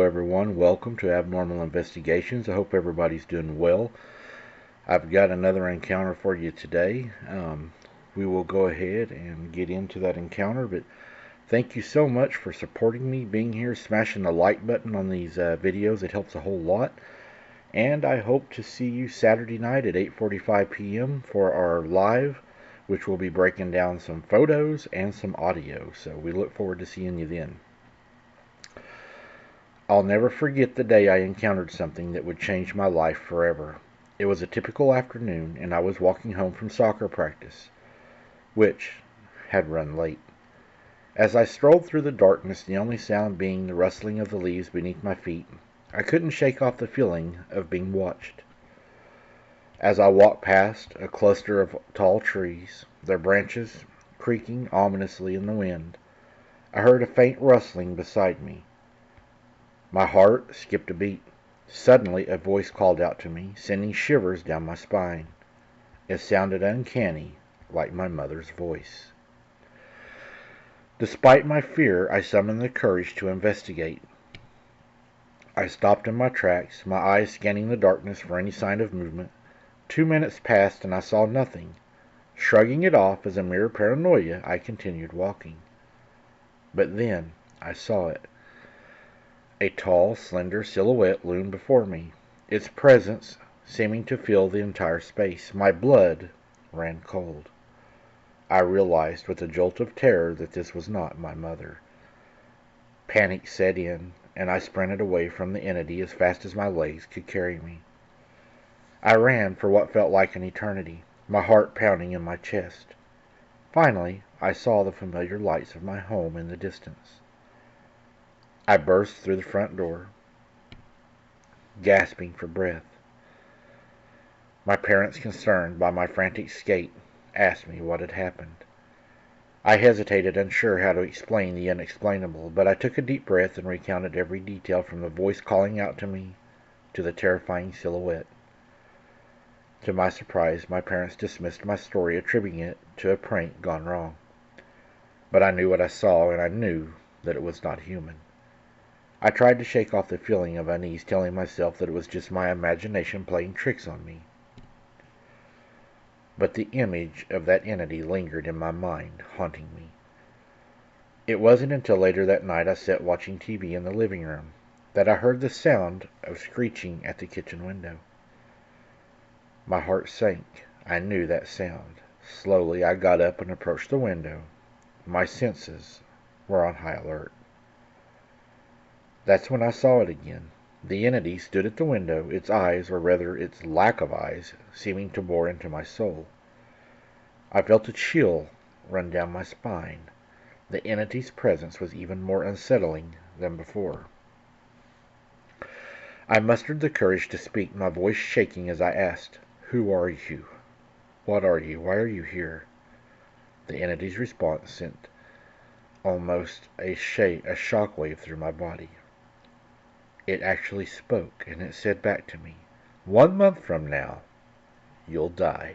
everyone. Welcome to Abnormal Investigations. I hope everybody's doing well. I've got another encounter for you today. We will go ahead and get into that encounter, but thank you so much for supporting me, being here, smashing the like button on these videos. It helps a whole lot. And I hope to see you Saturday night at 8:45 p.m. for our live, which will be breaking down some photos and some audio. So we look forward to seeing you then. I'll never forget the day I encountered something that would change my life forever. It was a typical afternoon, and I was walking home from soccer practice, which had run late. As I strolled through the darkness, the only sound being the rustling of the leaves beneath my feet, I couldn't shake off the feeling of being watched. As I walked past a cluster of tall trees, their branches creaking ominously in the wind, I heard a faint rustling beside me. My heart skipped a beat. Suddenly a voice called out to me, sending shivers down my spine. It sounded uncanny, like my mother's voice. Despite my fear, I summoned the courage to investigate. I stopped in my tracks, my eyes scanning the darkness for any sign of movement. 2 minutes passed and I saw nothing. Shrugging it off as a mere paranoia, I continued walking. But then I saw it. A tall, slender silhouette loomed before me, its presence seeming to fill the entire space. My blood ran cold. I realized with a jolt of terror that this was not my mother. Panic set in, and I sprinted away from the entity as fast as my legs could carry me. I ran for what felt like an eternity, my heart pounding in my chest. Finally, I saw the familiar lights of my home in the distance. I burst through the front door, gasping for breath. My parents, concerned by my frantic escape, asked me what had happened. I hesitated, unsure how to explain the unexplainable, but I took a deep breath and recounted every detail from the voice calling out to me to the terrifying silhouette. To my surprise, my parents dismissed my story, attributing it to a prank gone wrong. But I knew what I saw, and I knew that it was not human. I tried to shake off the feeling of unease, telling myself that it was just my imagination playing tricks on me. But the image of that entity lingered in my mind, haunting me. It wasn't until later that night I sat watching TV in the living room that I heard the sound of screeching at the kitchen window. My heart sank. I knew that sound. Slowly I got up and approached the window. My senses were on high alert. That's when I saw it again. The entity stood at the window, its eyes, or rather its lack of eyes, seeming to bore into my soul. I felt a chill run down my spine. The entity's presence was even more unsettling than before. I mustered the courage to speak, my voice shaking as I asked, "Who are you? What are you? Why are you here?" The entity's response sent almost a shockwave through my body. It actually spoke, and it said back to me, "1 month from now, you'll die."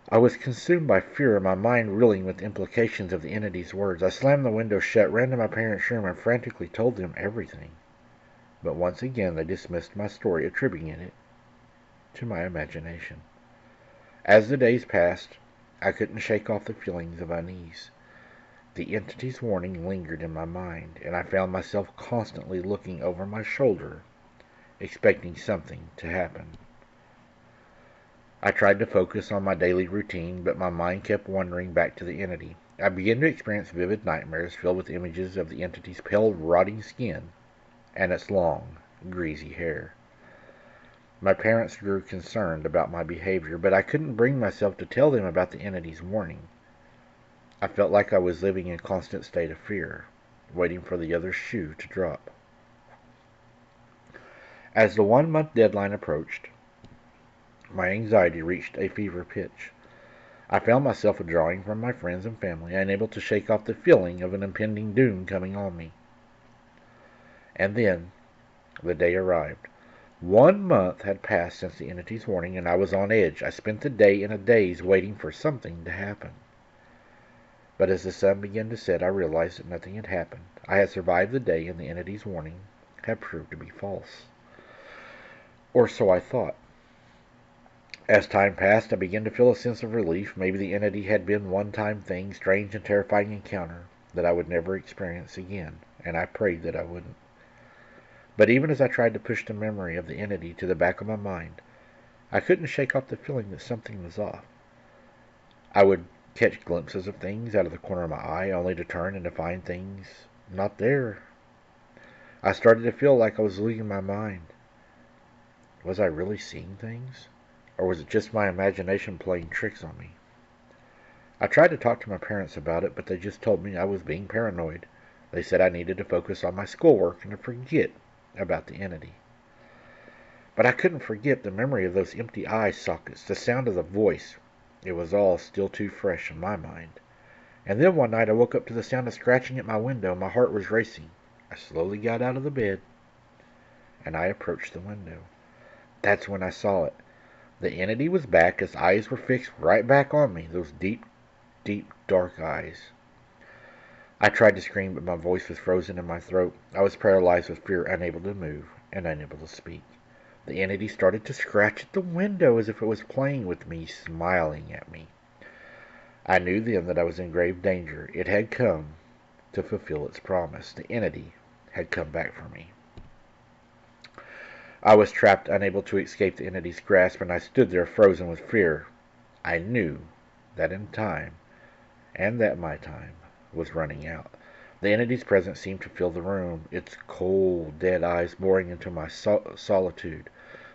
I was consumed by fear, my mind reeling with the implications of the entity's words. I slammed the window shut, ran to my parents' room, and frantically told them everything. But once again they dismissed my story, attributing it to my imagination. As the days passed, I couldn't shake off the feelings of unease. The entity's warning lingered in my mind, and I found myself constantly looking over my shoulder, expecting something to happen. I tried to focus on my daily routine, but my mind kept wandering back to the entity. I began to experience vivid nightmares filled with images of the entity's pale, rotting skin and its long, greasy hair. My parents grew concerned about my behavior, but I couldn't bring myself to tell them about the entity's warning. I felt like I was living in a constant state of fear, waiting for the other shoe to drop. As the 1 month deadline approached, my anxiety reached a fever pitch. I found myself withdrawing from my friends and family, unable to shake off the feeling of an impending doom coming on me. And then the day arrived. 1 month had passed since the entity's warning, and I was on edge. I spent the day in a daze waiting for something to happen. But as the sun began to set, I realized that nothing had happened. I had survived the day, and the entity's warning had proved to be false. Or so I thought. As time passed, I began to feel a sense of relief. Maybe the entity had been one-time thing, strange and terrifying encounter that I would never experience again, and I prayed that I wouldn't. But even as I tried to push the memory of the entity to the back of my mind, I couldn't shake off the feeling that something was off. I would catch glimpses of things out of the corner of my eye, only to turn and to find things not there. I started to feel like I was losing my mind. Was I really seeing things? Or was it just my imagination playing tricks on me? I tried to talk to my parents about it, but they just told me I was being paranoid. They said I needed to focus on my schoolwork and to forget about the entity. But I couldn't forget the memory of those empty eye sockets, the sound of the voice. It was all still too fresh in my mind. And then one night I woke up to the sound of scratching at my window. My heart was racing. I slowly got out of the bed, and I approached the window. That's when I saw it. The entity was back. His eyes were fixed right back on me, those deep, deep, dark eyes. I tried to scream, but my voice was frozen in my throat. I was paralyzed with fear, unable to move and unable to speak. The entity started to scratch at the window as if it was playing with me, smiling at me. I knew then that I was in grave danger. It had come to fulfill its promise. The entity had come back for me. I was trapped, unable to escape the entity's grasp, and I stood there frozen with fear. I knew that in time, and that my time, was running out. The entity's presence seemed to fill the room. Its cold, dead eyes, boring into my solitude,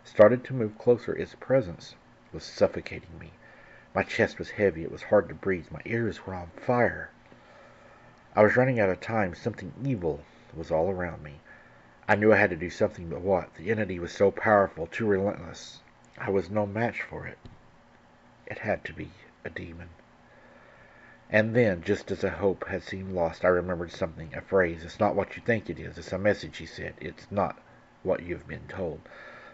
started to move closer. Its presence was suffocating me. My chest was heavy. It was hard to breathe. My ears were on fire. I was running out of time. Something evil was all around me. I knew I had to do something, but what? The entity was so powerful, too relentless. I was no match for it. It had to be a demon. And then, just as hope had seemed lost, I remembered something, a phrase. It's not what you think it is. It's a message, he said. It's not what you've been told.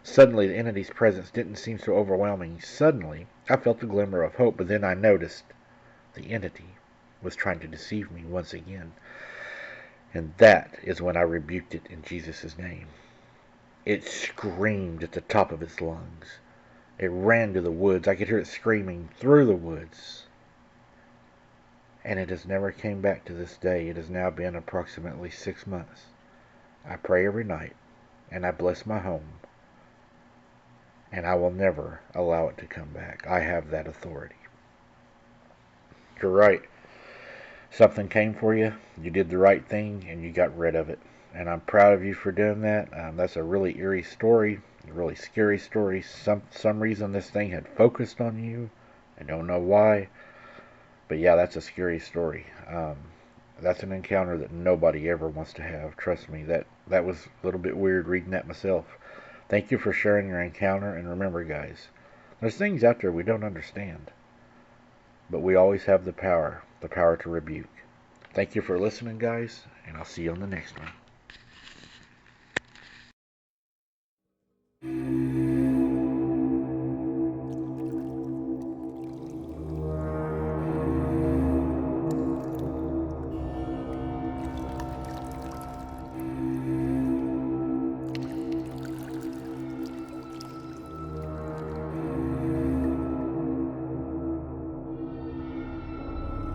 Suddenly, the entity's presence didn't seem so overwhelming. Suddenly, I felt a glimmer of hope, but then I noticed the entity was trying to deceive me once again. And that is when I rebuked it in Jesus' name. It screamed at the top of its lungs. It ran to the woods. I could hear it screaming through the woods. And it has never came back to this day. It has now been approximately 6 months. I pray every night, and I bless my home, and I will never allow it to come back. I have that authority. You're right. Something came for you, you did the right thing, and you got rid of it. And I'm proud of you for doing that. That's a really eerie story, a really scary story. Some reason this thing had focused on you. I don't know why. But yeah, that's a scary story. That's an encounter that nobody ever wants to have. Trust me, that was a little bit weird reading that myself. Thank you for sharing your encounter, and remember, guys, there's things out there we don't understand, but we always have the power to rebuke. Thank you for listening, guys, and I'll see you on the next one.